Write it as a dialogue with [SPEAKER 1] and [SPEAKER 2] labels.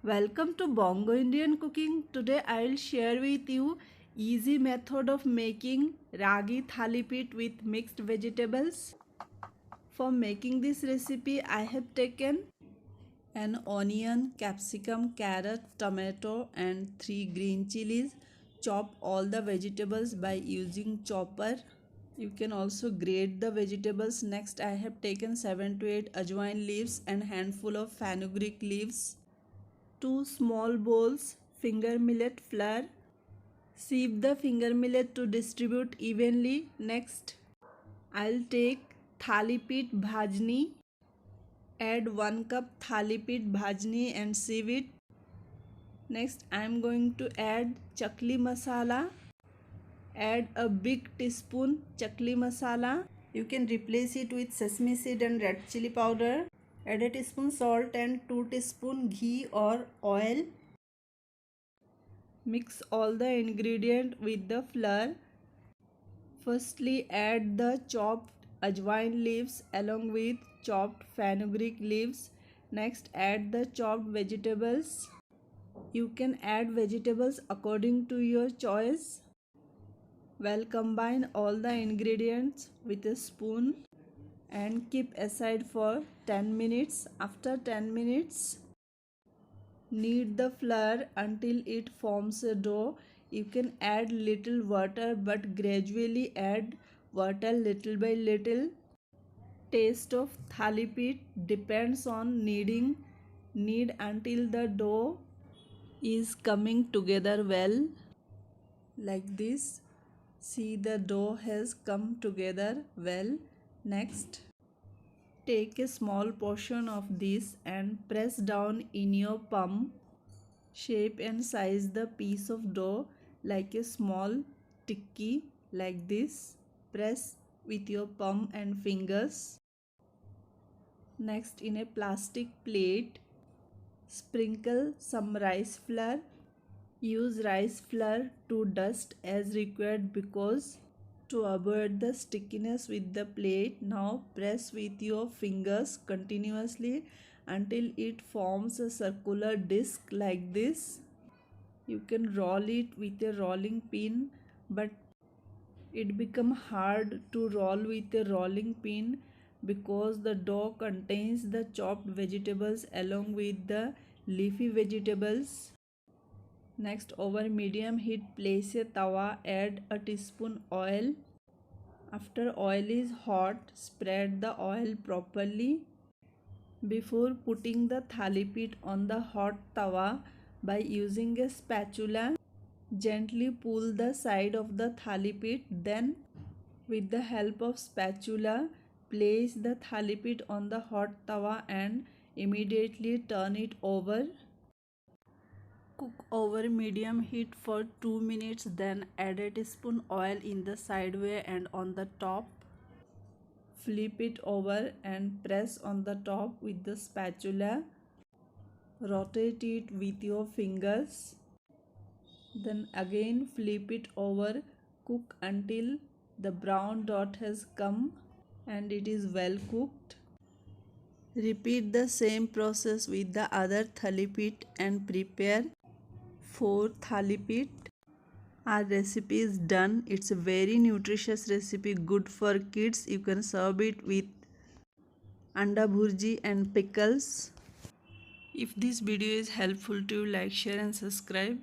[SPEAKER 1] Welcome to Bongo Indian Cooking. Today I will share with you easy method of making ragi thali pit with mixed vegetables. For making this recipe I have taken an onion, capsicum, carrot, tomato and 3 green chilies. Chop all the vegetables by using chopper. You can also grate the vegetables. Next I have taken 7 to 8 ajwain leaves and handful of fenugreek leaves. 2 small bowls finger millet flour. Sieve the finger millet to distribute evenly. Next, I'll take thali pit bhajni. Add 1 cup thali pit bhajni and sieve it. Next, I'm going to add chakli masala. Add a big teaspoon chakli masala. You can replace it with sesame seed and red chili powder. Add a teaspoon salt and 2 teaspoon ghee or oil. Mix all the ingredient with the flour. Firstly, add the chopped ajwain leaves along with chopped fenugreek leaves. Next, add the chopped vegetables. You can add vegetables according to your choice. Well, combine all the ingredients with a spoon and keep aside for 10 minutes. After 10 minutes, knead the flour until it forms a dough. You can add little water but gradually add water little by little. Taste of thali pit depends on kneading. Knead until the dough is coming together well, like this. See, the dough has come together well. Next, take a small portion of this and press down in your palm. Shape and size the piece of dough like a small tikki, like this. Press with your palm and fingers. Next, in a plastic plate, sprinkle some rice flour. Use rice flour to dust as required because to avoid the stickiness with the plate. Now press with your fingers continuously until it forms a circular disc like this. You can roll it with a rolling pin, but it becomes hard to roll with a rolling pin because the dough contains the chopped vegetables along with the leafy vegetables. Next, over medium heat, place a tawa, add a teaspoon oil. After oil is hot, spread the oil properly. Before putting the thali pit on the hot tawa, by using a spatula, gently pull the side of the thali pit. Then, with the help of spatula, place the thali pit on the hot tawa and immediately turn it over. Cook over medium heat for 2 minutes, then add a teaspoon oil in the sideway and on the top. Flip it over and press on the top with the spatula. Rotate it with your fingers. Then again flip it over. Cook until the brown dot has come and it is well cooked. Repeat the same process with the other thali pit and prepare 4 thali pit. Our recipe is done. It's a very nutritious recipe, good for kids. You can serve it with anda bhurji and pickles. If this video is helpful to you, like, share and subscribe.